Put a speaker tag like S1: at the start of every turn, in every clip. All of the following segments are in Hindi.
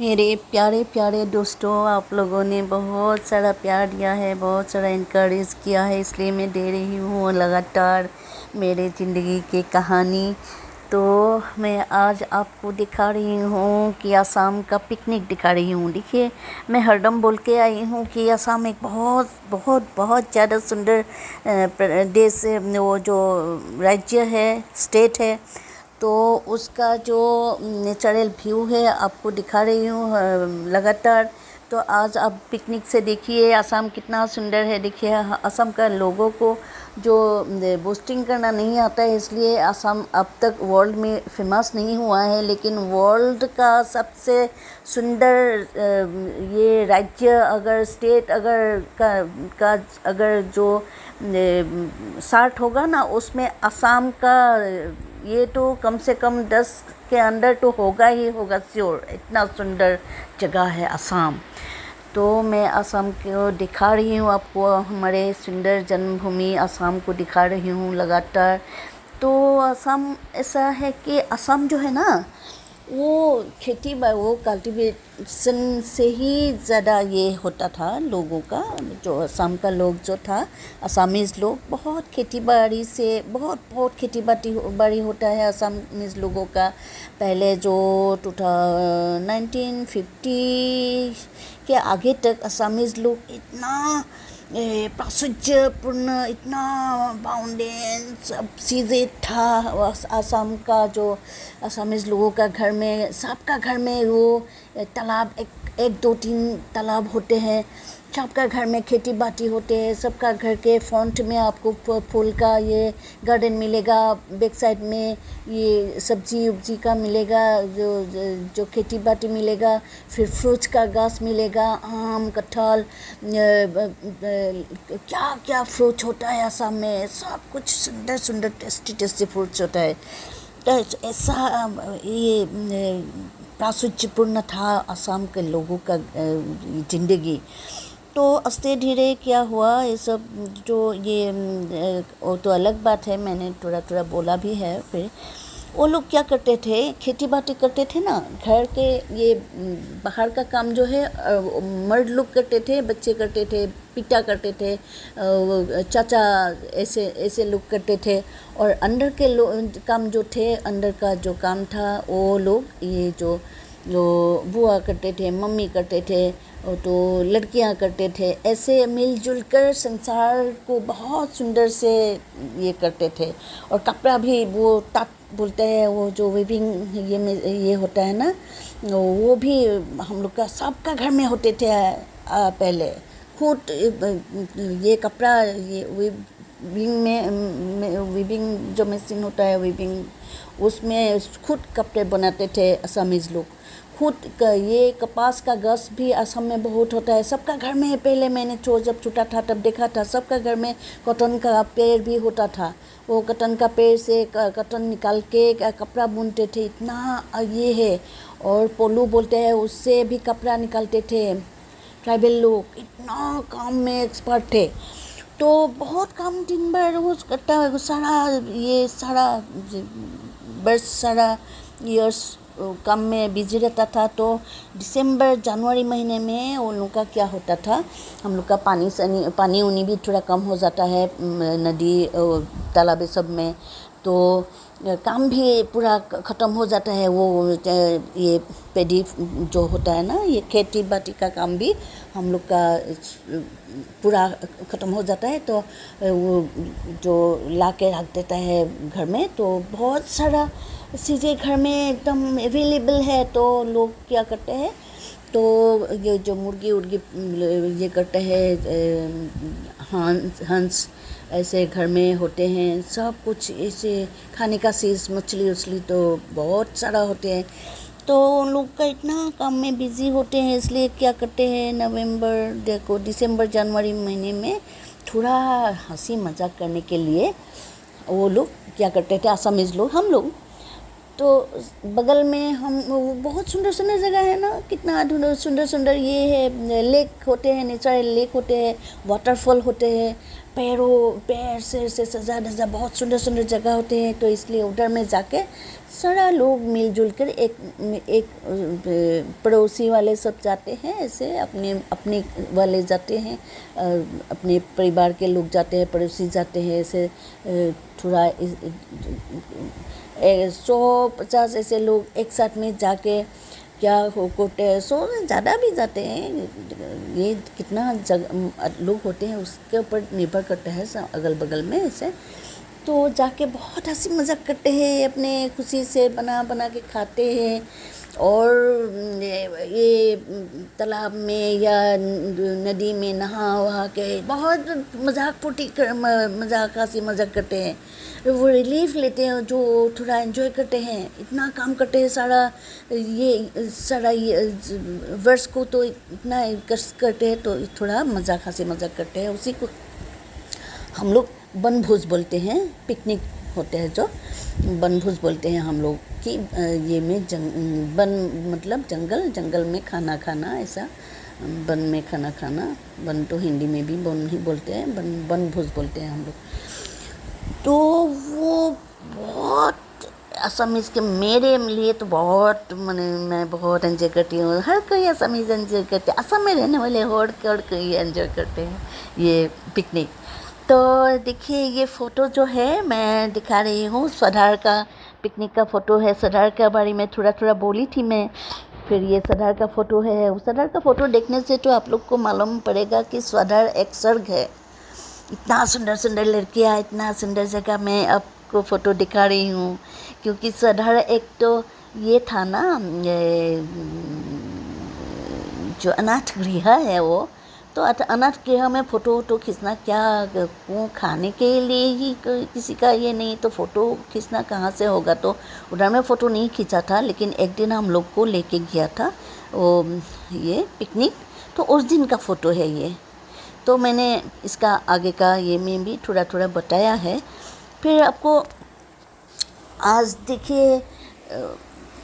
S1: मेरे प्यारे प्यारे दोस्तों, आप लोगों ने बहुत सारा प्यार दिया है, बहुत सारा इनकरेज किया है, इसलिए मैं दे रही हूँ लगातार मेरे ज़िंदगी की कहानी। तो मैं आज आपको दिखा रही हूँ कि असम का पिकनिक दिखा रही हूँ। देखिए, मैं हरदम बोल के आई हूँ कि असम एक बहुत बहुत बहुत ज़्यादा सुंदर देश है, वो जो राज्य है, स्टेट है। तो उसका जो नेचुरल व्यू है आपको दिखा रही हूँ लगातार। तो आज आप पिकनिक से देखिए असम कितना सुंदर है। देखिए, असम का लोगों को जो बोस्टिंग करना नहीं आता है, इसलिए असम अब तक वर्ल्ड में फेमस नहीं हुआ है, लेकिन वर्ल्ड का सबसे सुंदर ये राज्य अगर स्टेट अगर जो सार्ट होगा ना, उसमें असम का ये तो कम से कम 10 के अंदर तो होगा ही होगा, श्योर। इतना सुंदर जगह है असम। तो मैं असम को दिखा रही हूँ आपको, हमारे सुंदर जन्मभूमि असम को दिखा रही हूँ लगातार। तो असम ऐसा है कि असम जो है ना, वो खेती वो कल्टीवेशन से ही ज़्यादा ये होता था लोगों का। जो असम का लोग जो था, असमीज़ लोग, बहुत खेती बाड़ी से बहुत बहुत खेती बाड़ी होता है असमीज़ लोगों का। पहले जो 1950 के आगे तक असमीज़ लोग इतना प्राचुर्यपूर्ण, इतना बाउंडेन सब चीज़ें था। असम का जो असमीज़ लोगों का घर में, सबका घर में वो तालाब, एक दो तीन तालाब होते हैं। सबका घर में खेती बाड़ी होते हैं। सबका घर के फ्रंट में आपको फूल का ये गार्डन मिलेगा, बैक साइड में ये सब्जी उब्जी का मिलेगा, जो खेती बाड़ी मिलेगा। फिर फ्रूट्स का घास मिलेगा, आम, कटहल, क्या क्या फ्रूट होता है असम में। सब कुछ सुंदर सुंदर टेस्टी टेस्टी फ्रूट्स होता है। तो ऐसा ये प्राचुर्यपूर्ण था असम के लोगों का ज़िंदगी। तो आस्ते धीरे क्या हुआ, ये सब जो ये वो तो अलग बात है, मैंने थोड़ा थोड़ा बोला भी है। फिर वो लोग क्या करते थे, खेती बाड़ी करते थे ना, घर के ये बाहर का काम जो है मर्द लोग करते थे, बच्चे करते थे, पिता करते थे, चाचा ऐसे ऐसे लोग करते थे। और अंदर के काम जो थे, अंदर का जो काम था, वो लोग ये जो बुआ करते थे, मम्मी करते थे, और तो लड़कियां करते थे। ऐसे मिलजुल कर संसार को बहुत सुंदर से ये करते थे। और कपड़ा भी वो ताँत बोलते हैं, वो जो वीविंग ये होता है ना, वो भी हम लोग का सबका घर में होते थे। पहले खुद ये कपड़ा, ये वीविंग जो मशीन होता है, वीविंग, उसमें खुद कपड़े बनाते थे असमीज़ लोग। खुद ये कपास का घास भी असम में बहुत होता है, सबका घर में है। पहले मैंने जब छोटा था तब देखा था, सबका घर में कॉटन का पेड़ भी होता था। वो कॉटन का पेड़ से कॉटन निकाल के कपड़ा बुनते थे, इतना ये है। और पोलू बोलते हैं, उससे भी कपड़ा निकालते थे। ट्राइबल लोग इतना काम में एक्सपर्ट थे। तो बहुत काम दिन भर वो करता है, सारा बर्स, सारा ईयर्स काम में बिजी रहता था। तो दिसंबर जनवरी महीने में उन लोग का क्या होता था, हम लोग का पानी उनी भी थोड़ा कम हो जाता है, नदी तालाब सब में। तो काम भी पूरा ख़त्म हो जाता है। वो ये पेडी जो होता है ना, ये खेती बाड़ी का काम भी हम लोग का पूरा ख़त्म हो जाता है। तो वो जो ला के रख देता है घर में, तो बहुत सारा चीज़ें घर में एकदम अवेलेबल है। तो लोग क्या करते हैं, तो ये जो मुर्गी उर्गी ये करते हैं, हंस ऐसे घर में होते हैं। सब कुछ ऐसे खाने का चीज़, मछली उछली तो बहुत सारा होते हैं। तो उन लोग का इतना काम में बिज़ी होते हैं, इसलिए क्या करते हैं, दिसंबर जनवरी महीने में थोड़ा हंसी मजाक करने के लिए वो लोग क्या करते थे, असमीज़ लोग, हम लोग। तो बगल में हम वो बहुत सुंदर सुंदर जगह है ना, कितना सुंदर सुंदर ये है, लेक होते हैं, नेचुरल लेक होते हैं, वाटरफॉल होते हैं। पैर से सजा धजा बहुत सुंदर सुंदर जगह होते हैं, तो इसलिए उधर में जाके सारा लोग मिलजुल कर एक पड़ोसी वाले सब जाते हैं, ऐसे अपने वाले जाते हैं, अपने परिवार के लोग जाते हैं, पड़ोसी जाते हैं, ऐसे थोड़ा 150 ऐसे लोग एक साथ में जाके क्या होते हैं, 100 से ज़्यादा भी जाते हैं, ये कितना लोग होते हैं उसके ऊपर निर्भर करता है अगल बगल में ऐसे। तो जाके बहुत हंसी मजाक करते हैं, अपने खुशी से बना बना के खाते हैं, और ये तालाब में या नदी में नहा वहा के बहुत मजाक हंसी मजाक करते हैं, वो रिलीफ लेते हैं, जो थोड़ा एंजॉय करते हैं, इतना काम करते हैं सारा ये वर्ष को, तो इतना कष्ट करते हैं, तो थोड़ा मजाक हंसी मजाक करते हैं, उसी को हम लोग बनभोज बोलते हैं। पिकनिक होते हैं जो बनभोज बोलते हैं हम लोग कि ये में बन मतलब जंगल में खाना खाना, ऐसा बन में खाना खाना, बन तो हिंदी में भी बन ही बोलते हैं, बनभोज बोलते हैं हम लोग। तो वो बहुत असमीज़ के मेरे लिए तो बहुत मैं बहुत एंजॉय करती हूँ, हर कोई असमीज़ एंजॉय करते हैं, असम में रहने वाले हर कोई एंजॉय करते हैं ये पिकनिक। तो देखिए ये फ़ोटो जो है मैं दिखा रही हूँ, सधार का पिकनिक का फ़ोटो है। सधार के बारे में थोड़ा थोड़ा बोली थी मैं, फिर ये सधार का फ़ोटो है। सधार का फ़ोटो देखने से तो आप लोग को मालूम पड़ेगा कि सधार एक स्वर्ग है। इतना सुंदर सुंदर लड़कियाँ, इतना सुंदर जगह मैं आपको फ़ोटो दिखा रही हूँ, क्योंकि सधार एक तो ये था ना, जो अनाथ गृह है वो, तो अनाथ गृह में फ़ोटो खींचना क्या, वो खाने के लिए ही किसी का ये नहीं, तो फ़ोटो खींचना कहाँ से होगा, तो उधर में फ़ोटो नहीं खींचा था। लेकिन एक दिन हम लोग को लेके गया था वो ये पिकनिक, तो उस दिन का फ़ोटो है ये। तो मैंने इसका आगे का ये में भी थोड़ा थोड़ा बताया है। फिर आपको आज देखिए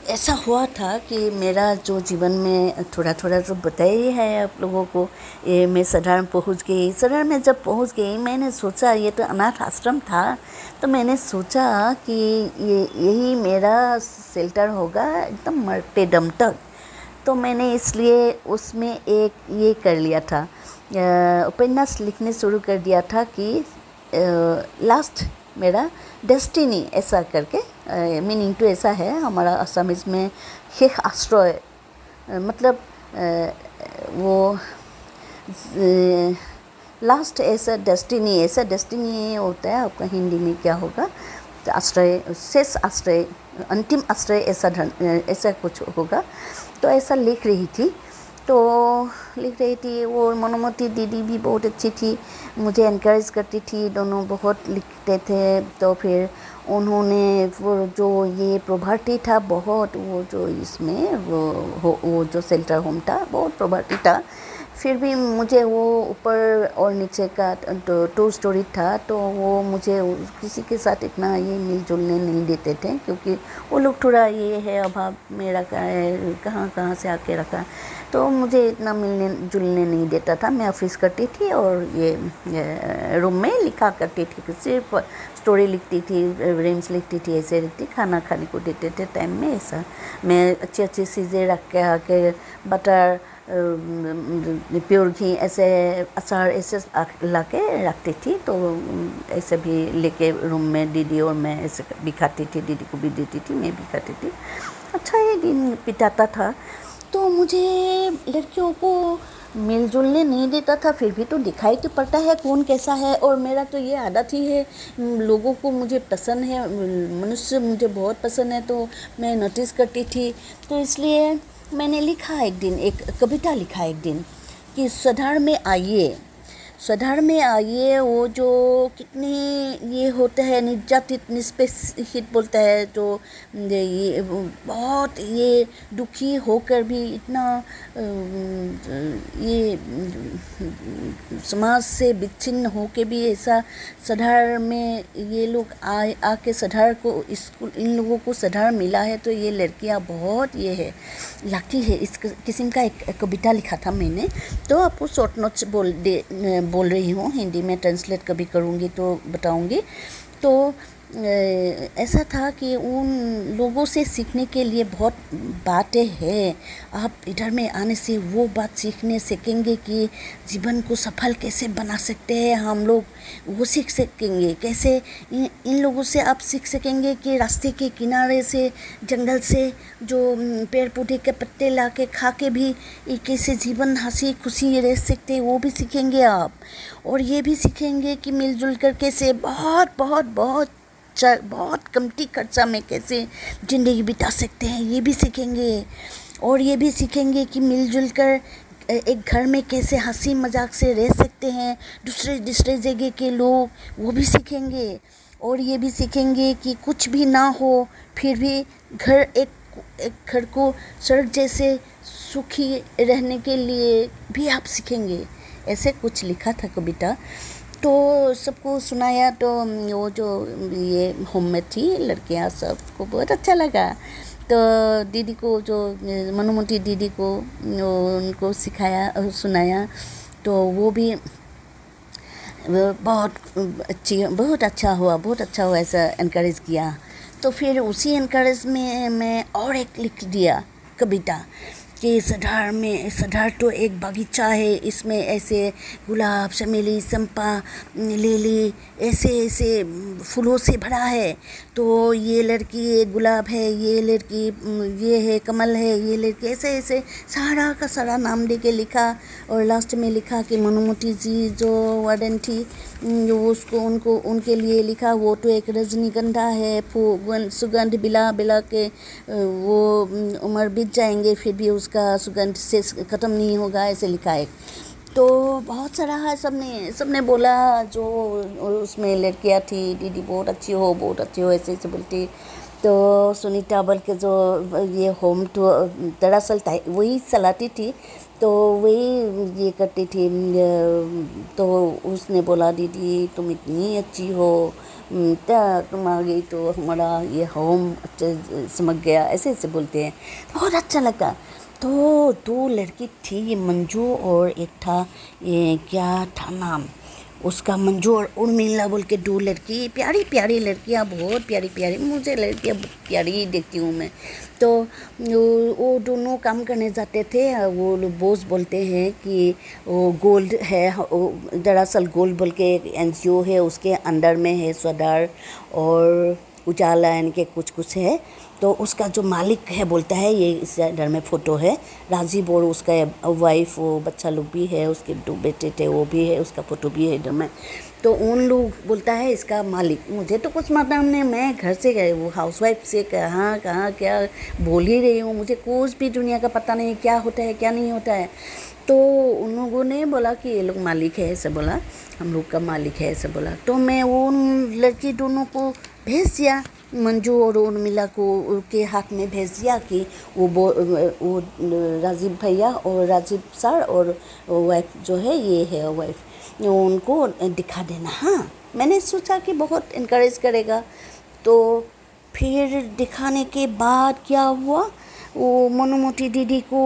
S1: ऐसा हुआ था कि मेरा जो जीवन में थोड़ा थोड़ा जो बताया है आप लोगों को, ये मैं सधार पहुंच गई। सधार में जब पहुंच गई मैंने सोचा, ये तो अनाथ आश्रम था, तो मैंने सोचा कि यही मेरा शेल्टर होगा एकदम मरते दम तक। तो मैंने इसलिए उसमें एक ये कर लिया था, उपन्यास लिखने शुरू कर दिया था कि लास्ट मेरा डेस्टिनी, ऐसा करके मीनिंग तो ऐसा है हमारा असमीज़ में, शेख आश्रय मतलब वो लास्ट ऐसा डेस्टिनी होता है आपका हिंदी में क्या होगा, तो आश्रय, शेष आश्रय, अंतिम आश्रय, ऐसा कुछ होगा। तो ऐसा लिख रही थी वो मनोमती दीदी भी बहुत अच्छी थी, मुझे एनकरेज करती थी, दोनों बहुत लिखते थे। तो फिर उन्होंने वो जो ये प्रॉपर्टी था बहुत, वो जो इसमें वो जो शेल्टर होम था बहुत प्रॉपर्टी था, फिर भी मुझे वो ऊपर और नीचे का टू स्टोरी था, तो वो मुझे किसी के साथ इतना ये मिलजुलने नहीं देते थे, क्योंकि वो लोग थोड़ा ये है अभाव में रखा है, कहाँ से आके रखा, तो मुझे इतना मिलने जुलने नहीं देता था। मैं ऑफिस करती थी और ये रूम में लिखा करती थी, सिर्फ स्टोरी लिखती थी, रेम्स लिखती थी, ऐसे लिखती, खाना खाने को देते थे टाइम में, ऐसा मैं अच्छी अच्छी चीज़ें रख के आके बटर, प्योर घी, ऐसे अचार ऐसे ला के रखती थी। तो ऐसे भी लेके रूम में दीदी और मैं ऐसे भी खाती थी, दीदी को भी देती थी, मैं भी खाती थी। अच्छा ये दिन बिताता था। तो मुझे लड़कियों को मिलजुलने नहीं देता था, फिर भी तो दिखाई तो पड़ता है कौन कैसा है, और मेरा तो ये आदत ही है, लोगों को मुझे पसंद है, मनुष्य मुझे बहुत पसंद है, तो मैं नोटिस करती थी। तो इसलिए मैंने लिखा एक दिन, एक कविता लिखा एक दिन कि सधार में आइए, वो जो कितने ये होता है निर्यातित निष्पेषित बोलता है, जो ये बहुत ये दुखी होकर भी इतना ये समाज से विच्छिन्न होकर भी ऐसा सधार में ये लोग आके सधार को स्कूल, इन लोगों को सधार मिला है, तो ये लड़कियां बहुत ये है लकी है। इस किस्म का एक कविता लिखा था मैंने, तो आपको शॉर्ट नोट्स बोल रही हूँ, हिंदी में ट्रांसलेट कभी करूँगी तो बताऊँगी। तो ऐसा था कि उन लोगों से सीखने के लिए बहुत बातें हैं। आप इधर में आने से वो बात सीखेंगे कि जीवन को सफल कैसे बना सकते हैं हम लोग, वो सीख सकेंगे। कैसे इन लोगों से आप सीख सकेंगे कि रास्ते के किनारे से, जंगल से जो पेड़ पौधे के पत्ते ला के खा के भी कैसे जीवन हंसी खुशी रह सकते, वो भी सीखेंगे आप। और ये भी सीखेंगे कि मिलजुल कर कैसे बहुत बहुत बहुत बहुत कमती खर्चा में कैसे ज़िंदगी बिता सकते हैं, ये भी सीखेंगे। और ये भी सीखेंगे कि मिलजुल कर एक घर में कैसे हंसी मजाक से रह सकते हैं दूसरे जगह के लोग, वो भी सीखेंगे। और ये भी सीखेंगे कि कुछ भी ना हो फिर भी एक घर को स्वर्ग जैसे सुखी रहने के लिए भी आप सीखेंगे। ऐसे कुछ लिखा था कविता, तो सबको सुनाया। तो वो जो ये होम में थी लड़कियां, सबको बहुत अच्छा लगा। तो दीदी को, जो मनुमती दीदी को, उनको सिखाया सुनाया, तो वो भी बहुत अच्छा हुआ ऐसा एनकरेज किया। तो फिर उसी एनकरेज में मैं और एक लिख दिया कविता कि सधार तो एक बगीचा है, इसमें ऐसे गुलाब, चमेली, चंपा, लिली ऐसे फूलों से भरा है। तो ये लड़की गुलाब है, ये लड़की ये है कमल है, ये लड़की ऐसे सारा का सारा नाम दे के लिखा। और लास्ट में लिखा कि मनुमती जी जो वार्डन थी, जो उसको उनके लिए लिखा, वो तो एक रजनीगंधा है, सुगंध बिला बिला के वो उम्र बीत जाएंगे फिर भी उसका सुगंध से ख़त्म नहीं होगा, ऐसे लिखा है। तो बहुत सारा है, सबने बोला। जो उसमें लड़कियाँ थी, दीदी बहुत अच्छी हो ऐसे बोलती। तो सुनीता बल्कि जो ये होम तो दरअसल वही चलाती थी, तो वही ये करती थी। तो उसने बोला, दीदी तुम इतनी अच्छी हो, तुम आ गई तो हमारा ये होम अच्छा समझ गया, ऐसे बोलते हैं। बहुत अच्छा लगा। तो दो लड़की थी, मंजू और एक था, ये क्या था नाम उसका, मंजू और उर्मिला बोल के दो लड़की, प्यारी लड़कियाँ, बहुत प्यारी। मुझे लड़कियाँ प्यारी ही देखती हूँ मैं। तो वो दोनों काम करने जाते थे। वो बॉस बोलते हैं कि वो गोल्ड है, दरअसल गोल्ड बोल के एक NGO है, उसके अंडर में है स्वदार और उजाला, यानी कि कुछ है। तो उसका जो मालिक है बोलता है, ये इस इधर में फ़ोटो है, राजीव और उसका वाइफ, वो बच्चा लोग भी है, उसके 2 बेटे थे, वो भी है, उसका फ़ोटो भी है इधर में। तो उन लोग बोलता है इसका मालिक, मुझे तो कुछ मालूम नहीं, मैं घर से गए, वो हाउसवाइफ से कहाँ क्या बोल ही रही हूँ, मुझे कुछ भी दुनिया का पता नहीं, क्या होता है क्या नहीं होता है। तो उन लोगों ने बोला कि ये लोग मालिक है, ऐसे बोला, हम लोग का मालिक है, ऐसे बोला। तो मैं उन लड़की दोनों को भेज दिया, मंजू और उर्मिला को के हाथ में भेज दिया कि वो राजीव भैया और राजीव सर और वाइफ जो है, ये है वाइफ, उनको दिखा देना। हाँ, मैंने सोचा कि बहुत इनकरेज करेगा। तो फिर दिखाने के बाद क्या हुआ, वो मनुमती दीदी को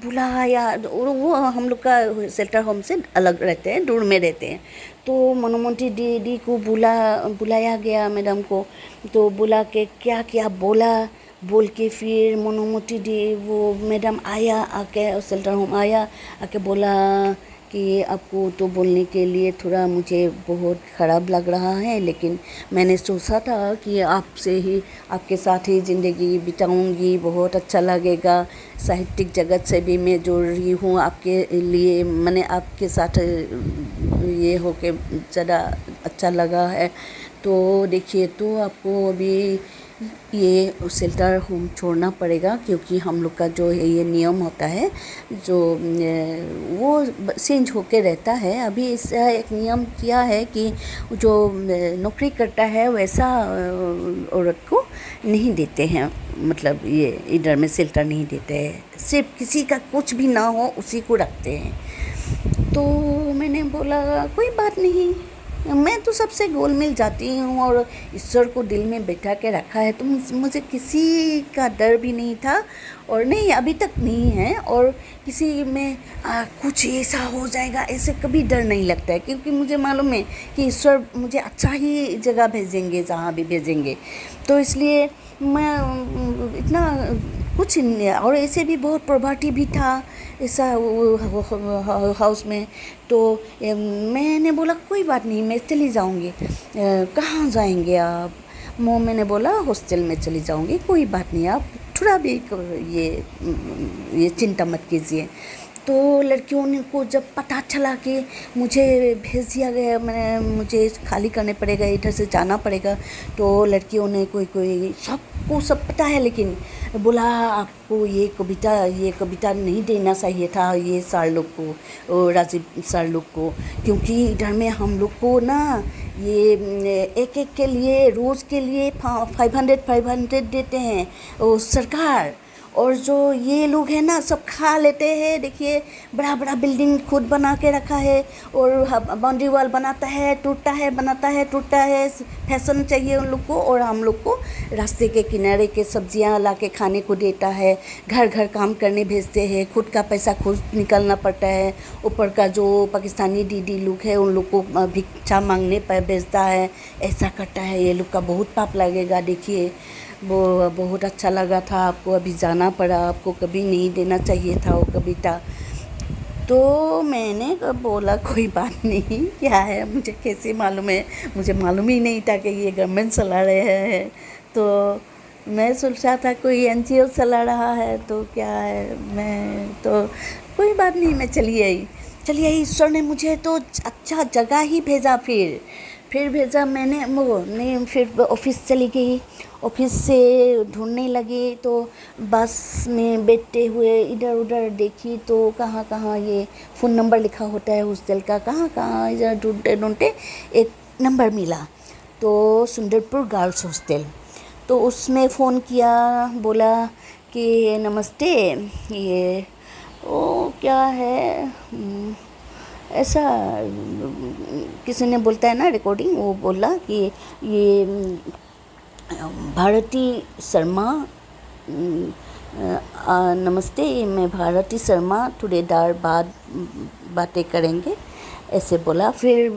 S1: बुलाया। और वो हम लोग का शेल्टर होम से अलग रहते हैं, दूर में रहते हैं। तो मनुमती दीदी को बुलाया गया, मैडम को। तो बुला के क्या बोल के फिर मनुमती दी वो मैडम आके शेल्टर होम आके बोला कि आपको तो बोलने के लिए थोड़ा मुझे बहुत ख़राब लग रहा है, लेकिन मैंने सोचा था कि आपके साथ ही ज़िंदगी बिताऊंगी, बहुत अच्छा लगेगा। साहित्यिक जगत से भी मैं जुड़ रही हूँ आपके लिए, मैंने आपके साथ ये हो के ज़्यादा अच्छा लगा है। तो देखिए, तो आपको अभी ये शेल्टर होम छोड़ना पड़ेगा, क्योंकि हम लोग का जो है ये नियम होता है, जो वो चेंज होके रहता है। अभी इसका एक नियम किया है कि जो नौकरी करता है वैसा औरत को नहीं देते हैं, मतलब ये इधर में शेल्टर नहीं देते हैं, सिर्फ किसी का कुछ भी ना हो उसी को रखते हैं। तो मैंने बोला कोई बात नहीं, मैं तो सबसे घुल मिल जाती हूँ और ईश्वर को दिल में बैठा के रखा है, तो मुझे किसी का डर भी नहीं था और नहीं अभी तक नहीं है। और किसी में कुछ ऐसा हो जाएगा ऐसे कभी डर नहीं लगता है, क्योंकि मुझे मालूम है कि ईश्वर मुझे अच्छा ही जगह भेजेंगे जहाँ भी भेजेंगे। तो इसलिए मैं इतना कुछ नहीं। और ऐसे भी बहुत प्रॉपर्टी भी था ऐसा हाउस में। तो मैंने बोला कोई बात नहीं, मैं चली जाऊंगी। कहाँ जाएंगे आप? मैंने बोला हॉस्टल में चली जाऊंगी, कोई बात नहीं, आप थोड़ा भी ये चिंता मत कीजिए। तो लड़कियों ने को जब पता चला कि मुझे भेज दिया गया, मुझे खाली करने पड़ेगा, इधर से जाना पड़ेगा, तो लड़कियों ने कोई सबको सब पता है, लेकिन बोला आपको ये कविता नहीं देना चाहिए था ये सर लोग को, राजीव सर लोग को, क्योंकि इधर में हम लोग को ना ये एक के लिए रोज़ के लिए 500 देते हैं वो सरकार। और जो ये लोग हैं ना सब खा लेते हैं। देखिए बड़ा बड़ा बिल्डिंग खुद बना के रखा है और बाउंड्री वॉल बनाता है, टूटता है, बनाता है, टूटता है। फैशन चाहिए उन लोग को, और हम लोग को रास्ते के किनारे के सब्जियां ला के खाने को देता है। घर घर काम करने भेजते हैं, खुद का पैसा खुद निकलना पड़ता है। ऊपर का जो पाकिस्तानी दीदी लोग है उन लोग को भिक्षा मांगने पर भेजता है, ऐसा करता है। ये लोग का बहुत पाप लगेगा। देखिए वो बहुत अच्छा लगा था, आपको अभी जाना पड़ा, आपको कभी नहीं देना चाहिए था वो कविता। तो मैंने बोला कोई बात नहीं, क्या है, मुझे कैसे मालूम है, मुझे मालूम ही नहीं था कि ये गवर्नमेंट चला रहे हैं। तो मैं सोचा था कोई NGO चला रहा है तो क्या है, मैं तो कोई बात नहीं, मैं चली आई। ईश्वर ने मुझे तो अच्छा जगह ही भेजा। फिर भेजा मैंने वो नहीं, फिर ऑफिस चली गई। ऑफिस से ढूंढने लगी तो बस में बैठते हुए इधर उधर देखी तो कहाँ कहाँ ये फ़ोन नंबर लिखा होता है हॉस्टल का, कहाँ कहाँ इधर ढूंढते एक नंबर मिला, तो सुंदरपुर गर्ल्स हॉस्टल। तो उसमें फ़ोन किया, बोला कि नमस्ते, ये वो क्या है ऐसा किसी ने बोलता है ना रिकॉर्डिंग, वो बोला कि ये भारती शर्मा, नमस्ते, मैं भारती शर्मा, थोड़ी देर बाद बातें करेंगे, ऐसे बोला। फिर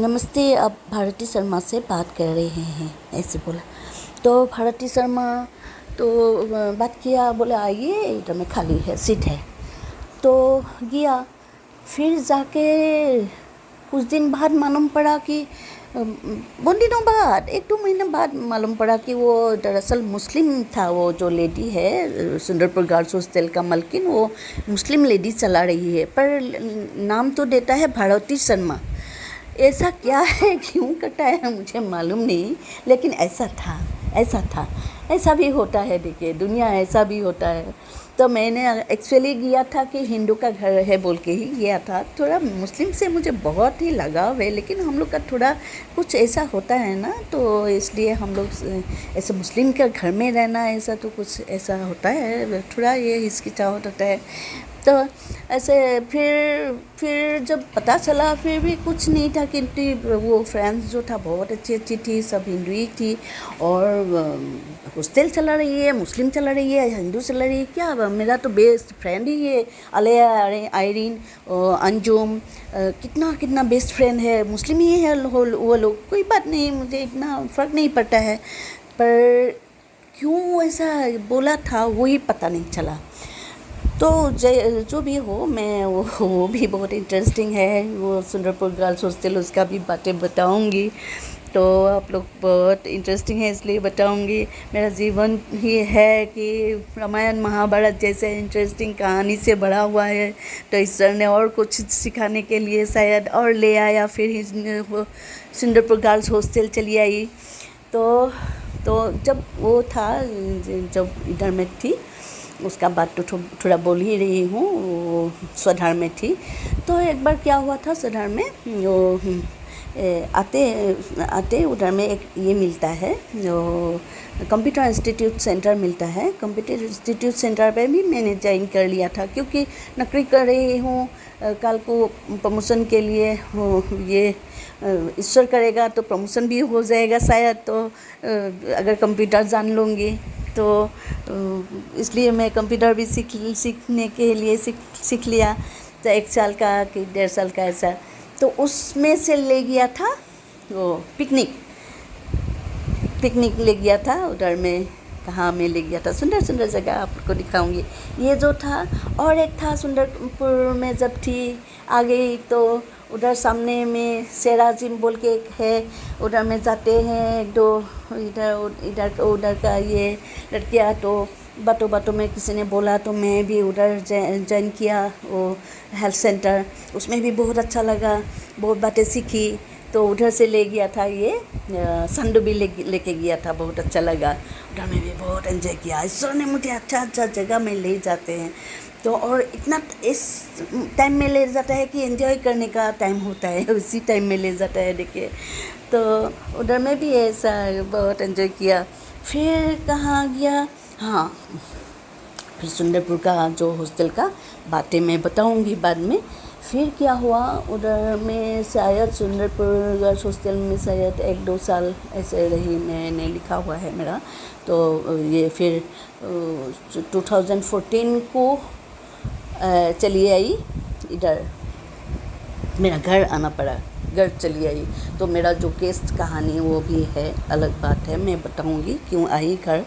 S1: नमस्ते, आप भारती शर्मा से बात कर रहे हैं, ऐसे बोला। तो भारती शर्मा तो बात किया, बोला आइए, इधर में खाली है, सीट है। तो गया। फिर जाके कुछ दिन बाद मालूम पड़ा कि बहुत दिनों बाद, 1-2 महीने बाद मालूम पड़ा कि वो दरअसल मुस्लिम था। वो जो लेडी है सुंदरपुर गर्ल्स हॉस्टल का मालकिन, वो मुस्लिम लेडी चला रही है, पर नाम तो देता है भारती शर्मा। ऐसा क्या है, क्यों कटा है, मुझे मालूम नहीं, लेकिन ऐसा था। ऐसा भी होता है, देखिए दुनिया ऐसा भी होता है। तो मैंने एक्चुअली गया था कि हिंदू का घर है बोल के ही गया था। थोड़ा मुस्लिम से मुझे बहुत ही लगाव है, लेकिन हम लोग का थोड़ा कुछ ऐसा होता है ना, तो इसलिए हम लोग ऐसे मुस्लिम के घर में रहना, ऐसा तो कुछ ऐसा होता है, थोड़ा ये हिचकिचाहट होता है। तो ऐसे फिर जब पता चला, फिर भी कुछ नहीं था, क्योंकि वो फ्रेंड्स जो था बहुत अच्छी थी, सब हिंदू ही थी। और हॉस्टल चला रही है, मुस्लिम चला रही है, हिंदू चला रही है, क्या मेरा तो बेस्ट फ्रेंड ही है अलिया, आयरीन, अंजुम, कितना बेस्ट फ्रेंड है, मुस्लिम ही है वो लोग। कोई बात नहीं, मुझे इतना फ़र्क नहीं पड़ता है, पर क्यों ऐसा बोला था वही पता नहीं चला। तो जो भी हो, मैं वो भी बहुत इंटरेस्टिंग है, वो सुंदरपुर गर्ल्स हॉस्टल, उसका भी बातें बताऊंगी। तो आप लोग बहुत इंटरेस्टिंग है इसलिए बताऊंगी। मेरा जीवन ही है कि रामायण महाभारत जैसे इंटरेस्टिंग कहानी से भरा हुआ है। तो ईश्वर ने और कुछ सिखाने के लिए शायद और ले आया, फिर वो सुंदरपुर गर्ल्स हॉस्टल चली आई। तो जब वो था, जब इधर में थी, उसका बात तो थोड़ा बोल ही रही हूँ, वो स्वधार में थी। तो एक बार क्या हुआ था, स्वधार में वो आते आते उधर में एक ये मिलता है, जो कंप्यूटर इंस्टीट्यूट सेंटर मिलता है। कंप्यूटर इंस्टीट्यूट सेंटर पे भी मैंने ज्वाइन कर लिया था, क्योंकि नौकरी कर रही हूँ, कल को प्रमोशन के लिए हो, ये ईश्वर करेगा तो प्रमोशन भी हो जाएगा शायद, तो अगर कंप्यूटर जान लूँगी तो इसलिए मैं कंप्यूटर भी सीखने के लिए सीख लिया, तो 1 साल का कि 1.5 साल का ऐसा। तो उसमें से ले गया था वो पिकनिक ले गया था उधर में। कहाँ में ले गया था, सुंदर सुंदर जगह आपको दिखाऊंगी। ये जो था, और एक था सुंदरपुर में जब थी आ गई तो उधर सामने में सेराजिम बोल के एक है, उधर में जाते हैं 1-2 इधर उधर का ये लड़कियाँ। तो बातों में किसी ने बोला तो मैं भी उधर ज्वाइन किया वो हेल्थ सेंटर। उसमें भी बहुत अच्छा लगा, बहुत बातें सीखी। तो उधर से ले गया था ये संडुबी लेके गया था, बहुत अच्छा लगा। उधर में भी बहुत एंजॉय किया। ईश्वर ने मुझे अच्छा जगह में ले जाते हैं, तो और इतना इस टाइम में ले जाता है कि एंजॉय करने का टाइम होता है, उसी टाइम में ले जाता है। देखिए, तो उधर में भी ऐसा बहुत एंजॉय किया। फिर कहाँ गया, हाँ, फिर सुंदरपुर का जो हॉस्टल का बातें मैं बताऊंगी बाद में। फिर क्या हुआ, उधर में शायद सुंदरपुर गर्ल्स हॉस्टल में शायद 1-2 साल ऐसे रही, मैंने लिखा हुआ है मेरा। तो ये फिर 2014 को चली आई इधर, मेरा घर आना पड़ा, घर चली आई। तो मेरा जो केस कहानी वो भी है, अलग बात है, मैं बताऊंगी क्यों आई घर।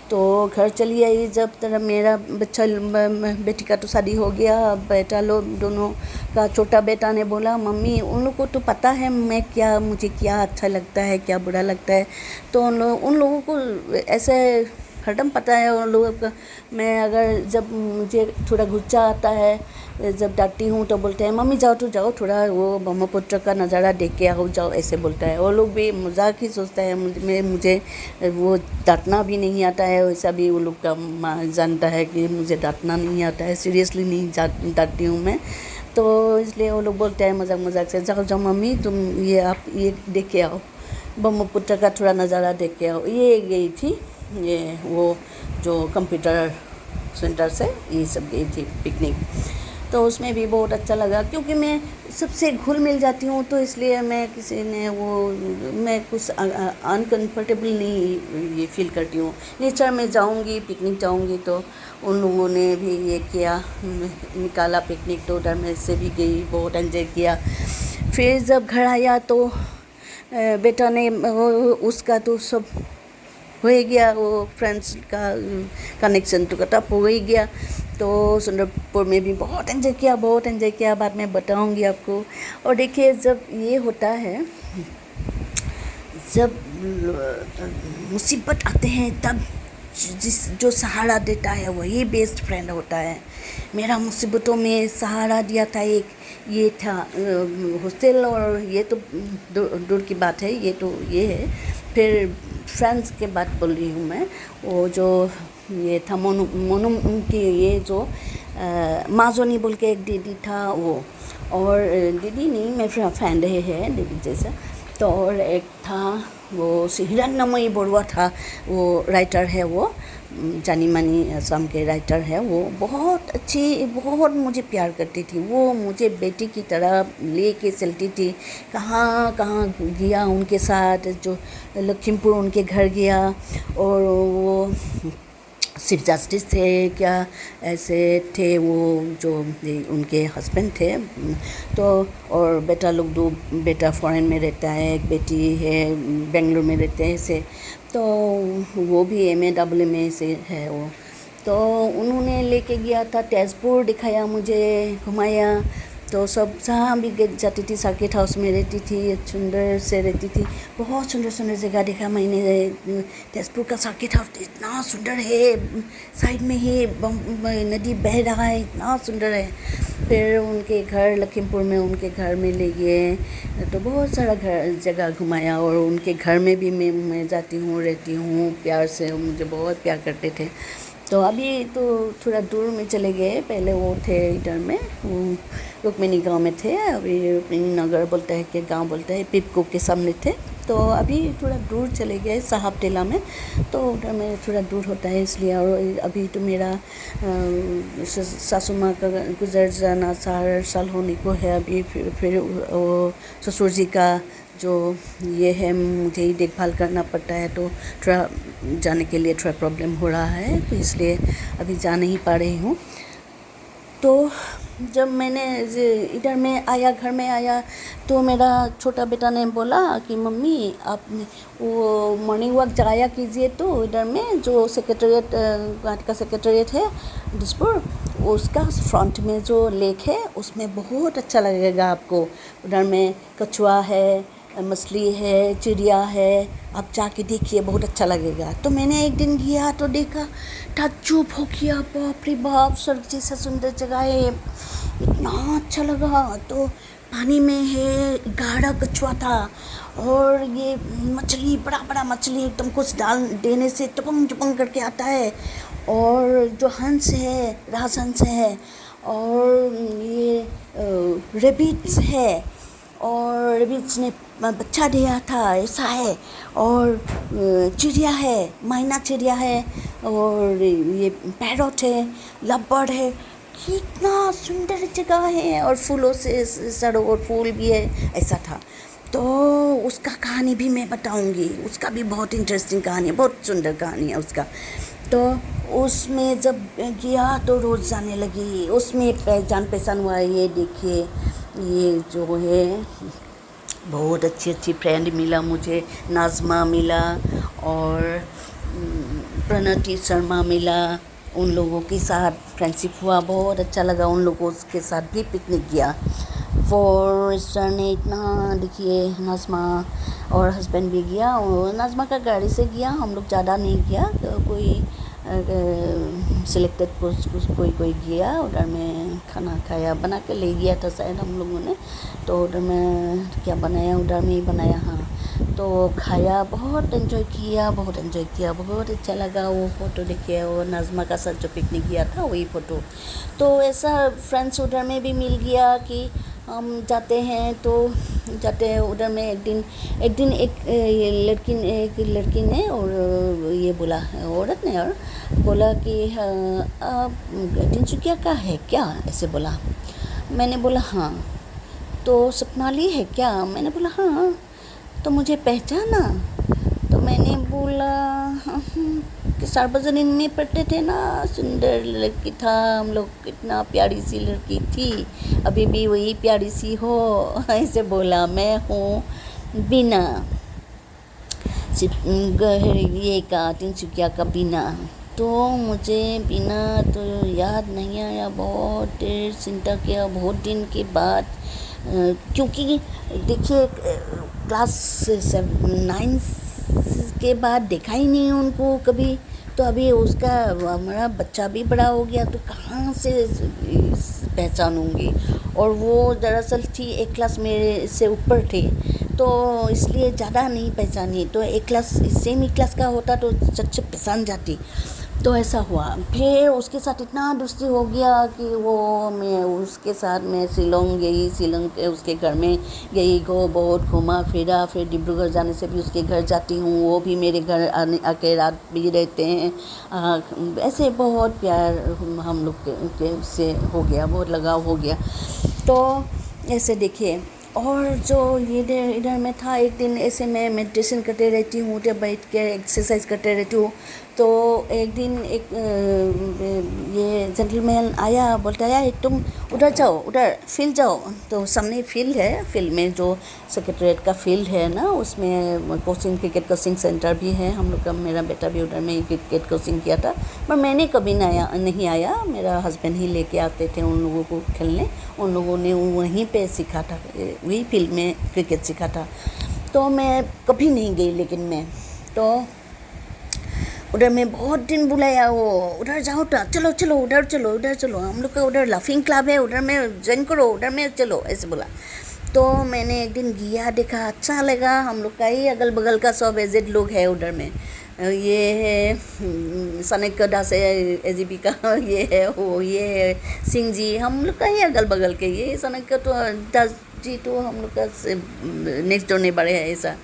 S1: तो घर चली आई जब तरह मेरा बेटी का तो शादी हो गया। बेटा लोग दोनों का, छोटा बेटा ने बोला मम्मी उन लोग को तो पता है मुझे क्या अच्छा लगता है, क्या बुरा लगता है। तो उन लोगों को ऐसे हरदम पता है उन लोगों का। मैं अगर जब मुझे थोड़ा गुस्सा आता है, जब डांटती हूँ तो बोलते हैं मम्मी जाओ थोड़ा वो ब्रह्मपुत्र का नज़ारा देख के आओ, जाओ, ऐसे बोलता है। वो लोग भी मजाक ही सोचता है, मुझे वो डांटना भी नहीं आता है, वैसा भी वो लोग का माँ जानता है कि मुझे डांटना नहीं आता है, सीरियसली नहीं डांटती हूँ मैं। तो इसलिए वो लोग बोलते हैं मजाक से, जाओ मम्मी तुम आप ये देख के आओ, ब्रह्मपुत्र का थोड़ा नज़ारा देख के आओ। ये गई थी, ये वो जो कंप्यूटर सेंटर से ये सब गई थी पिकनिक। तो उसमें भी बहुत अच्छा लगा, क्योंकि मैं सबसे घुल मिल जाती हूँ, तो इसलिए मैं कुछ अनकंफर्टेबल नहीं ये फील करती हूँ। नेचर में जाऊँगी, पिकनिक जाऊँगी, तो उन लोगों ने भी ये किया, निकाला पिकनिक, तो उधर में से भी गई, बहुत एंजॉय किया। फिर जब घर आया तो बेटा ने उसका तो सब हो ही गया, वो फ्रेंड्स का कनेक्शन तो कट हो ही गया। तो सुंदरपुर में भी बहुत एंजॉय किया, बाद में बताऊंगी आपको। और देखिए, जब ये होता है, जब मुसीबत आते हैं तब जो सहारा देता है वही बेस्ट फ्रेंड होता है। मेरा मुसीबतों में सहारा दिया था एक ये था हॉस्टल, और ये तो दूर की बात है, ये है। फिर फ्रेंड्स के बात बोल रही हूँ मैं, वो जो ये था मोनू की ये जो माजोनी बोल के एक दीदी था वो, और दीदी नहीं, मेरा फ्रेंड है दीदी जैसा। तो और एक था वो हिरण्मयी बरुआ था, वो राइटर है, वो जानी मानी असम के राइटर है। वो बहुत अच्छी, बहुत मुझे प्यार करती थी, वो मुझे बेटी की तरह लेके चलती थी। कहाँ गया उनके साथ, जो लखीमपुर उनके घर गया, और वो चीफ जस्टिस थे क्या, ऐसे थे वो, जो उनके हस्बैंड थे। तो और बेटा लोग, 2 बेटा फॉरेन में रहता है, एक बेटी है बेंगलुरु में रहते हैं ऐसे। तो वो भी MA से है वो। तो उन्होंने लेके गया था, तेजपुर दिखाया मुझे, घुमाया। तो सब जहाँ भी जाती थी, सर्किट हाउस में रहती थी, सुंदर से रहती थी, बहुत सुंदर जगह देखा मैंने। तेजपुर का सर्किट हाउस इतना सुंदर है, साइड में ही नदी बह रहा है, इतना सुंदर है। फिर उनके घर लखीमपुर में, उनके घर में ले गए, तो बहुत सारा जगह घुमाया। और उनके घर में भी मैं जाती हूँ, रहती हूँ, प्यार से, मुझे बहुत प्यार करते थे। तो अभी तो थोड़ा दूर में चले गए, पहले वो थे इधर में, रुक्मिणी गांव में थे, अभी रुक्मिणी नगर बोलते हैं कि गांव बोलते हैं, पिपको के सामने थे। तो अभी थोड़ा दूर चले गए साहब टेला में, तो उधर में थोड़ा दूर होता है इसलिए। और अभी तो मेरा सासू माँ का गुजर जाना 4 साल होने को है अभी। फिर वो ससुर जी का जो ये है, मुझे ही देखभाल करना पड़ता है, तो थोड़ा जाने के लिए थोड़ा प्रॉब्लम हो रहा है, तो इसलिए अभी जा नहीं पा रही हूँ। तो जब मैंने इधर में आया, घर में आया, तो मेरा छोटा बेटा ने बोला कि मम्मी आप वो मॉर्निंग वॉक जाया कीजिए, तो इधर में जो सेक्रेटरीट गुवाहाटी का सेक्रेटरीट है दिसपुर, उसका फ्रंट में जो लेक है उसमें बहुत अच्छा लगेगा आपको। उधर में कछुआ है, मछली है, चिड़िया है, आप जाके देखिए, बहुत अच्छा लगेगा। तो मैंने एक दिन गया तो देखा, ताज्जुब हो गया, बाप रे बाप, स्वर्ग जैसा सुंदर जगह है, इतना अच्छा लगा। तो पानी में है, गाढ़ा कछुआ था, और ये मछली, बड़ा बड़ा मछली, एकदम कुछ डाल देने से टपंग टपंग करके आता है। और जो हंस है, राजहंस है, और ये रेबिट्स है, और रेबिट्स ने बच्चा दिया था, ऐसा है। और चिड़िया है, मैना चिड़िया है, और ये पैरोट है, लवबर्ड है, कितना सुंदर जगह है। और फूलों से सरोवर, और फूल भी है, ऐसा था। तो उसका कहानी भी मैं बताऊंगी, उसका भी बहुत इंटरेस्टिंग कहानी है, बहुत सुंदर कहानी है उसका। तो उसमें जब गया तो रोज़ जाने लगी, उसमें जान पहचान हुआ। ये देखिए, ये जो है बहुत अच्छी अच्छी फ्रेंड मिला मुझे, नाज़मा मिला और प्रणति शर्मा मिला। उन लोगों के साथ फ्रेंडशिप हुआ, बहुत अच्छा लगा। उन लोगों के साथ भी पिकनिक गया। फोर सर ने इतना, देखिए, नाज़मा और हस्बैंड भी गया, और नाज़मा का गाड़ी से गया, हम लोग ज़्यादा नहीं गया, तो कोई सिलेक्टेड कोई गया। उधर में खाना खाया, बना के ले गया था शायद हम लोगों ने, तो उधर में क्या बनाया, उधर में ही बनाया, हाँ। तो खाया, बहुत एंजॉय किया, बहुत एंजॉय किया, बहुत अच्छा लगा। वो फ़ोटो देखिए, वो नाज़मा का साथ जो पिकनिक गया था वही फ़ोटो। तो ऐसा फ्रेंड्स उधर में भी मिल गया कि हम जाते हैं, तो जाते हैं उधर में। एक दिन एक लड़की ने और ये बोला, औरत ने और बोला कि आप तिनसुकिया का है क्या, ऐसे बोला। मैंने बोला हाँ। तो सपनाली है क्या, मैंने बोला हाँ। तो मुझे पहचाना, तो मैंने बोला कि सार्वजनिक में पढ़ते थे ना, सुंदर लड़की था, हम लोग, कितना प्यारी सी लड़की थी, अभी भी वही प्यारी सी हो, ऐसे बोला। मैं हूँ बीना, ये का तिनसुकिया का बीना। तो मुझे बीना तो याद नहीं आया, बहुत देर चिंता किया, बहुत दिन के बाद, क्योंकि देखिए क्लास 9 के बाद देखा ही नहीं उनको कभी। तो अभी उसका, हमारा बच्चा भी बड़ा हो गया, तो कहाँ से पहचानूंगी। और वो दरअसल थी एक क्लास मेरे से ऊपर थे, तो इसलिए ज़्यादा नहीं पहचानी। तो एक क्लास सेम ही क्लास का होता तो सच पहचान जाती। तो ऐसा हुआ। फिर उसके साथ इतना दोस्ती हो गया कि मैं उसके साथ में शिलोंग गई, शिलोंग के उसके घर में गई, बहुत घूमा फिरा। फिर डिब्रूगढ़ जाने से भी उसके घर जाती हूँ, वो भी मेरे घर आके रात भी रहते हैं। ऐसे बहुत प्यार हम लोग के से हो गया, बहुत लगाव हो गया। तो ऐसे देखिए। और जो ये इधर में था, एक दिन ऐसे मैं मेडिटेशन करते रहती हूँ, जब बैठ के एक्सरसाइज करते रहती हूँ। तो एक दिन एक ये जेंटलमैन आया, बोलता है तुम उधर जाओ, उधर फील्ड जाओ। तो सामने फील्ड है, फील्ड में जो सेक्रेटरीट का फील्ड है ना, उसमें कोचिंग, क्रिकेट कोचिंग सेंटर भी है हम लोग का। मेरा बेटा भी उधर में क्रिकेट कोचिंग किया था, पर मैंने कभी नहीं आया, मेरा हस्बैंड ही लेके आते थे उन लोगों को खेलने। उन लोगों ने वहीं पे सीखा था, वही फील्ड में क्रिकेट सीखा था। तो मैं कभी नहीं गई, लेकिन मैं तो उधर में बहुत दिन बुलाया, वो उधर जाओ, चलो चलो उधर चलो, उधर चलो, हम लोग का उधर लाफिंग क्लब है, उधर में ज्वाइन करो, उधर में चलो, ऐसे बोला। तो मैंने एक दिन गया, देखा, अच्छा लगा। हम लोग का ही अगल बगल का सब एजेड लोग है उधर में, ये है सनकदा से एजीबी का ये है वो ये है सिंह जी, हम लोग का ही अगल बगल के। ये सनक तो दास जी तो हम लोग का नेक्स्ट डोर नेबर है ऐसा।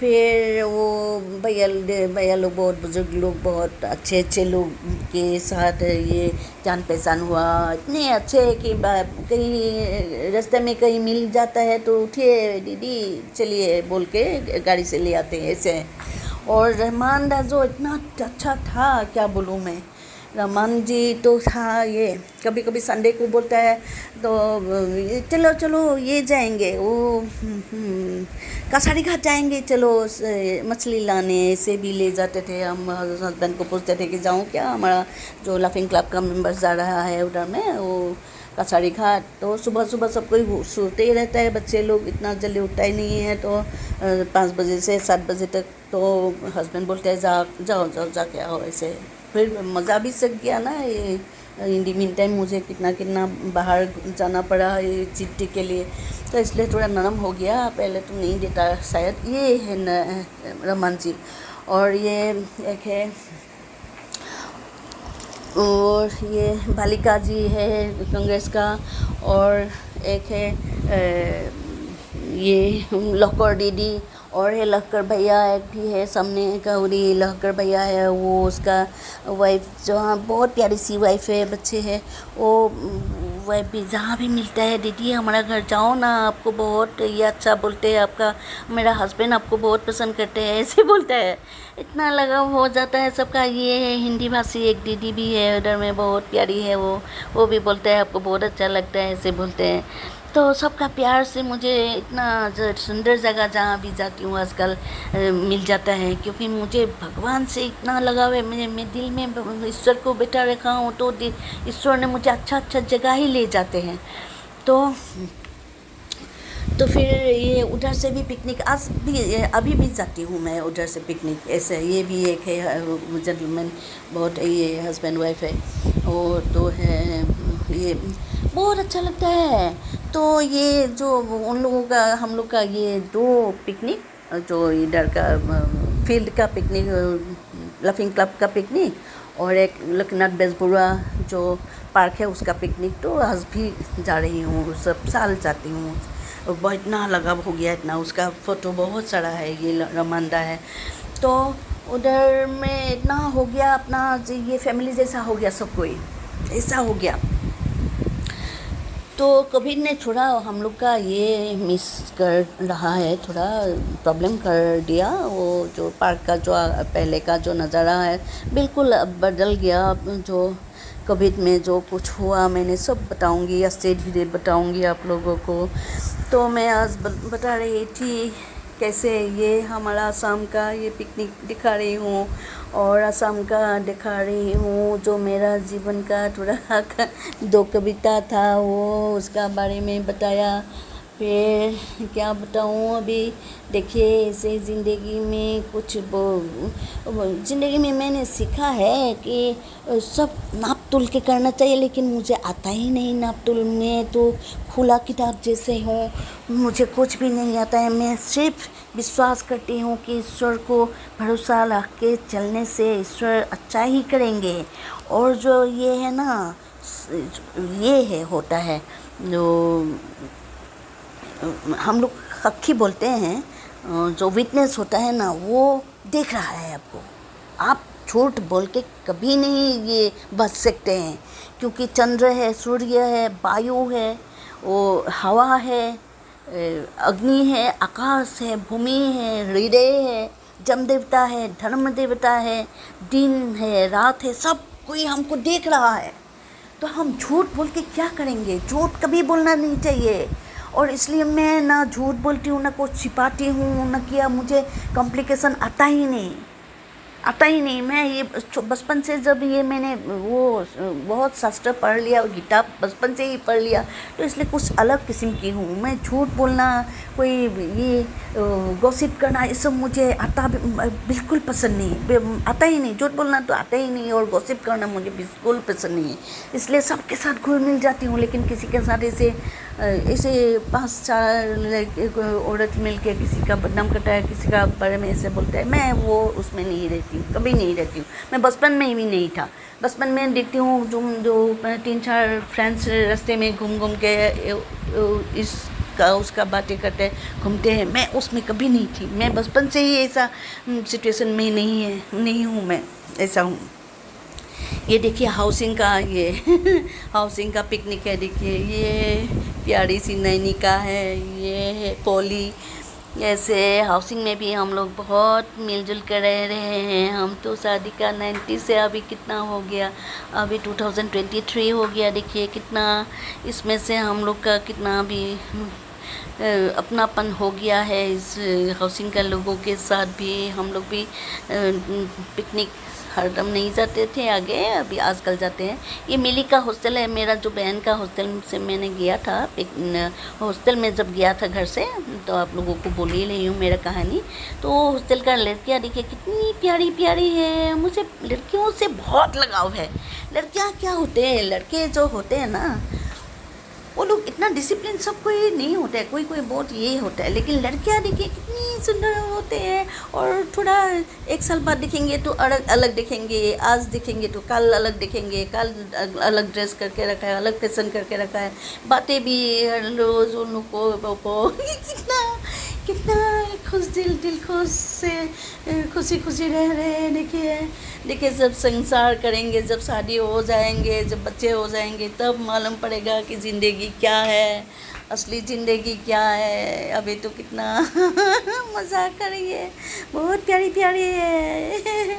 S1: फिर वो भैया भैया लोग, बहुत बुजुर्ग लोग, बहुत अच्छे अच्छे लोग के साथ ये जान पहचान हुआ। इतने अच्छे कि कहीं रास्ते में कहीं मिल जाता है तो उठिए दीदी चलिए बोल के गाड़ी से ले आते हैं ऐसे। और रहमान दाजो इतना अच्छा था, क्या बोलूँ मैं। रहमान जी तो था ये, कभी कभी संडे को बोलता है तो चलो चलो ये जाएंगे वो कसारी घाट जाएंगे, चलो मछली लाने, ऐसे भी ले जाते थे। हम हस्बैंड को पूछते थे कि जाऊँ क्या, हमारा जो लाफिंग क्लब का मेंबर्स जा रहा है उधर में वो कसारी घाट। तो सुबह सुबह सब कोई सोते ही रहता है, बच्चे लोग इतना जल्दी उठता ही नहीं है। तो 5 बजे से 7 बजे तक तो हस्बैंड बोलते हैं जाओ जाओ जाके आओ ऐसे। फिर मज़ा भी सीख गया ना ये। इन दी मीन टाइम मुझे कितना कितना बाहर जाना पड़ा ये चिट्ठी के लिए, तो इसलिए थोड़ा नरम हो गया। पहले तो नहीं देता शायद। ये है रहमान जी। और ये एक है, और ये बालिका जी है कांग्रेस का। और एक है ये लहकर दीदी। और ये लहकर भैया एक भी है सामने गौरी लहकर भैया है, वो उसका वाइफ जो, हाँ बहुत प्यारी सी वाइफ है, बच्चे हैं। वो वाइफ भी जहाँ भी मिलता है दीदी हमारा घर जाओ ना, आपको बहुत ये अच्छा बोलते हैं, आपका मेरा हस्बैंड आपको बहुत पसंद करते हैं ऐसे बोलता है। इतना लगाव हो जाता है सबका। ये है हिंदी भाषी एक दीदी भी है उधर में, बहुत प्यारी है वो भी बोलते हैं आपको बहुत अच्छा लगता है ऐसे बोलते हैं। तो सबका प्यार से मुझे इतना सुंदर जगह जहाँ भी जाती हूँ आजकल मिल जाता है, क्योंकि मुझे भगवान से इतना लगाव है। मैं दिल में ईश्वर को बैठा रखा हूँ, तो ईश्वर ने मुझे अच्छा अच्छा जगह ही ले जाते हैं। तो फिर ये उधर से भी पिकनिक आज भी अभी भी जाती हूँ मैं उधर से पिकनिक ऐसे। ये भी एक है जेंटलमैन, बहुत ये हस्बैंड वाइफ है, वो तो है ये बहुत अच्छा लगता है। तो ये जो उन लोगों का हम लोग का ये 2 पिकनिक, जो इधर का फील्ड का पिकनिक लाफिंग क्लब का पिकनिक, और एक लखनऊ बेजबुरा जो पार्क है उसका पिकनिक, तो आज भी जा रही हूँ, सब साल जाती हूँ। बहुत इतना लगाव हो गया, इतना उसका फ़ोटो बहुत सारा है, ये रमांडा है। तो उधर में इतना हो गया अपना ये फैमिली जैसा हो गया, सब कोई ऐसा हो गया। तो कोविड ने थोड़ा हम लोग का ये मिस कर रहा है, थोड़ा प्रॉब्लम कर दिया। वो जो पार्क का जो पहले का जो नज़ारा है बिल्कुल अब बदल गया। जो कोविड में जो कुछ हुआ मैंने सब बताऊंगी, आस्ते धीरे बताऊंगी आप लोगों को। तो मैं आज बता रही थी कैसे ये हमारा आसाम का ये पिकनिक दिखा रही हूँ, और आसाम का दिखा रही हूँ जो मेरा जीवन का थोड़ा 2 कविता था वो उसका बारे में बताया। फिर क्या बताऊँ अभी, देखिए ऐसे ज़िंदगी में कुछ ज़िंदगी में मैंने सीखा है कि सब नाप तुल के करना चाहिए, लेकिन मुझे आता ही नहीं नाप तुल। मैं तो खुला किताब जैसे हूँ, मुझे कुछ भी नहीं आता है। मैं सिर्फ विश्वास करती हूँ कि ईश्वर को भरोसा रख के चलने से ईश्वर अच्छा ही करेंगे। और जो ये है ना, ये है होता है जो हम लोग हक्की बोलते हैं, जो विटनेस होता है ना, वो देख रहा है आपको। आप झूठ बोल के कभी नहीं ये बच सकते हैं, क्योंकि चंद्र है, सूर्य है, वायु है, वो हवा है, अग्नि है, आकाश है, भूमि है, हृदय है, जम देवता है, धर्म देवता है, दिन है, रात है, सब कोई हमको देख रहा है। तो हम झूठ बोल के क्या करेंगे? झूठ कभी बोलना नहीं चाहिए। और इसलिए मैं ना झूठ बोलती हूँ, ना कुछ छिपाती हूँ, ना किया। मुझे कॉम्प्लिकेशन आता ही नहीं। मैं ये बचपन से जब ये मैंने वो बहुत शास्त्र पढ़ लिया, गीता बचपन से ही पढ़ लिया, तो इसलिए कुछ अलग किस्म की हूँ मैं। झूठ बोलना, कोई ये गॉसिप करना, ये सब मुझे आता बिल्कुल पसंद नहीं, आता ही नहीं। झूठ बोलना तो आता ही नहीं, और गॉसिप करना मुझे बिल्कुल पसंद नहीं है। इसलिए सबके साथ घुल मिल जाती हूँ, लेकिन किसी के साथ ऐसे ऐसे 5-4 लड़के औरत मिल के किसी का बदनाम करता है, किसी का बारे में ऐसे बोलता है, मैं वो उसमें नहीं रहती हूँ, कभी नहीं रहती हूँ। मैं बचपन में भी नहीं था। बचपन में देखती हूँ जो 3-4 फ्रेंड्स रास्ते में घूम घूम के इसका उसका बातें करते घूमते हैं, मैं उसमें कभी नहीं थी। मैं बचपन से ही ऐसा सिचुएशन में नहीं हूँ, मैं ऐसा हूँ। ये देखिए हाउसिंग का ये हाउसिंग का पिकनिक है। देखिए ये प्यारी सी नैनीका है, ये है पोली। ऐसे हाउसिंग में भी हम लोग बहुत मिलजुल कर रह रहे हैं। हम तो शादी का 90 से अभी कितना हो गया, अभी 2023 हो गया। देखिए कितना इसमें से हम लोग का कितना अभी अपनापन हो गया है इस हाउसिंग का लोगों के साथ भी। हम लोग भी पिकनिक हरदम नहीं जाते थे आगे, अभी आजकल जाते हैं। ये मिली का हॉस्टल है, मेरा जो बहन का हॉस्टल से मैंने गया था। हॉस्टल में जब गया था घर से, तो आप लोगों को बोल ही रही हूँ मेरा कहानी। तो हॉस्टल का लड़कियाँ देखिए कितनी प्यारी प्यारी है। मुझे लड़कियों से बहुत लगाव है। लड़कियाँ क्या होते हैं, लड़के जो होते हैं ना वो लोग इतना डिसिप्लिन सब कोई नहीं होता है, कोई कोई बहुत ये होता है। लेकिन लड़कियां देखिए कितनी सुंदर होते हैं, और थोड़ा 1 साल बाद दिखेंगे तो अलग दिखेंगे, आज दिखेंगे तो कल अलग दिखेंगे, कल अलग ड्रेस करके रखा है, अलग फैशन करके रखा है, बातें भी रोज उन लोग को कितना कितना दिल खुश से खुशी खुशी रह रहे हैं। देखिए जब संसार करेंगे, जब शादी हो जाएंगे, जब बच्चे हो जाएंगे, तब मालूम पड़ेगा कि ज़िंदगी क्या है, असली ज़िंदगी क्या है। अभी तो कितना मजाक कर रही है, बहुत प्यारी प्यारी है।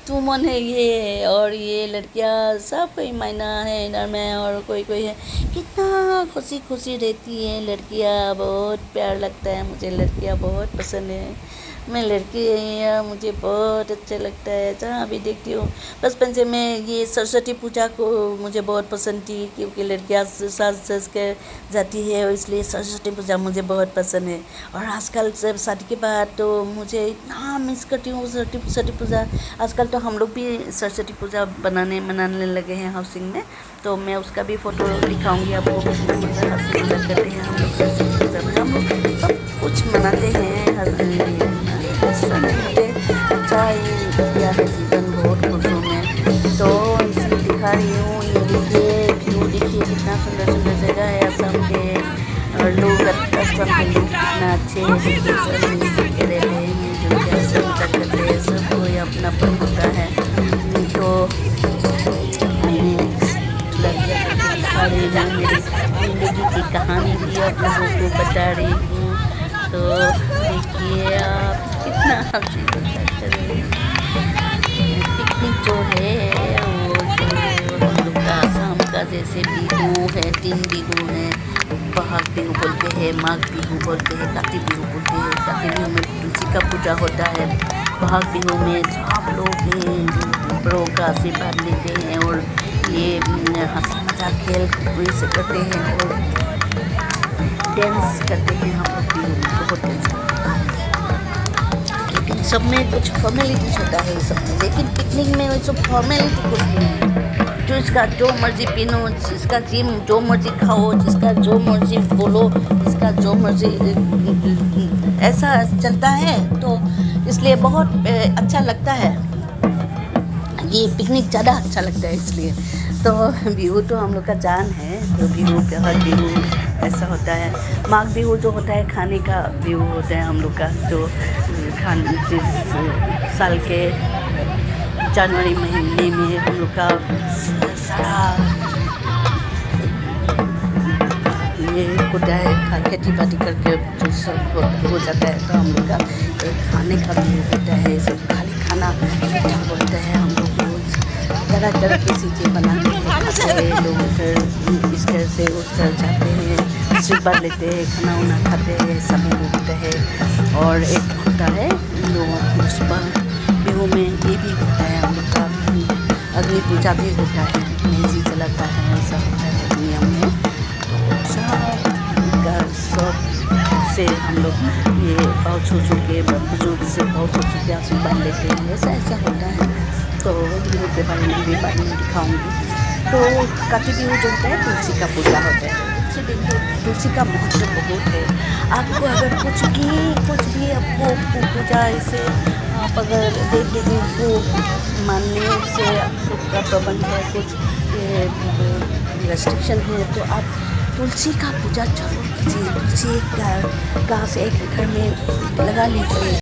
S1: तुमन है ये, और ये लड़कियाँ सब कोई मायना है इधर में, और कोई कोई है। कितना खुशी खुशी रहती है लड़कियाँ, बहुत प्यार लगता है मुझे। लड़कियाँ बहुत पसंद है। मैं लड़की है, मुझे बहुत अच्छा लगता है। जहाँ भी देखती हूँ, बचपन से मैं ये सरस्वती पूजा को मुझे बहुत पसंद थी, क्योंकि लड़कियाँ साज सज के जाती है, और इसलिए सरस्वती पूजा मुझे बहुत पसंद है। और आजकल जब शादी के बाद तो मुझे इतना मिस करती हूँ सरस्वती पूजा। आजकल तो हम लोग भी सरस्वती पूजा मनाने लगे हैं हाउसिंग में, तो मैं उसका भी फ़ोटो दिखाऊंगी आपको। कितना मज़ा पूजा करते हैं हम लोग सरस्वती पूजा में, हम लोग सब कुछ मनाते हैं। मुझे अच्छा ही किया है जीवन, बहुत खुश हूँ मैं। तो इसलिए दिखा रही हूँ। ये देखिए व्यू, देखिए कितना सुंदर सुंदर जगह है असम के, और लोग असम के लोग कितना अच्छे हैं। देखिए सब मिलजुल के रहते हैं, मिलजुल के हंसी मजाक करते हैं, सब कोई अपनापन होता है। तो मैंने दिखा रही हूँ मेरी ज़िंदगी की कहानी भी आप लोगों को बता रही हूँ। तो देखिए आप कितना हंसी मजाक कर रहे हैं। पिकनिक जो है वो जो हम लोग का आसाम का जैसे बिहू है, 3 बिहू है। बहाग बिहू बोलते हैं, माघ बिहू बोलते हैं, काति बिहू बोलते हैं। काति बिहू में तुलसी का पूजा होता है। बहाग बिहू में सब लोग बड़ों का आशीर्वाद लेते हैं, और ये हंसी मजाक खेल से करते हैं, और डांस करते हैं। हम लोग बिहू में बहुत डांस करते हैं। लेकिन सब में कुछ फॉर्मेलिटीज होता है सब में, लेकिन पिकनिक में वो सब फॉर्मेलिटी कुछ नहीं है। जो इसका जो मर्जी पहनो, जिसका जो मर्जी खाओ, जिसका जो मर्जी बोलो, जिसका जो मर्जी ऐसा चलता है। तो इसलिए बहुत अच्छा लगता है, ये पिकनिक ज़्यादा अच्छा लगता है इसलिए। तो बिहू तो हम लोग का जान है। तो बिहू हर बिहू ऐसा होता है। माघ बिहू जो होता है खाने का बिहू होता है हम लोग का, जो जिस साल के जनवरी महीने में हम लोग का सारा ये होता है, खेती बाड़ी करके जो सब हो जाता है। तो हम लोग का खाने का बिहू होता है। सब खाली खाना मीठा बोलते हैं। हम लोग रोज़ तरह तरह की चीज़ें बनाते हैं, खाते हैं। लोग घर इस घर से उस घर जाते हैं, आशीर्वाद लेते हैं, खाना वाना खाते हैं, सभी होते हैं। और एक होता है लोग उस बिहू में ये भी होता है हम लोग का अग्नि पूजा भी होता है, मेजी जलाता है, ऐसा होता है नियम में। सब से हम लोग ये बहुत छोटे के बुजुर्ग से बहुत छोटे के आशीर्वाद लेते हैं, ऐसा ऐसा होता है। तो बिहू के बारे में भी बाद में दिखाऊंगी। तो काति बिहू जो होता है तुलसी का पूजा होता है। से देखिए तुलसी का महत्व बहुत है। आपको अगर कुछ भी आपको पूजा ऐसे आप अगर देवी देवी को मानने से कुछ का प्रबंध है, कुछ रेस्ट्रिक्शन है, तो आप तुलसी का पूजा जरूर कीजिए। तुलसी का घास एक घर में लगा लीजिए।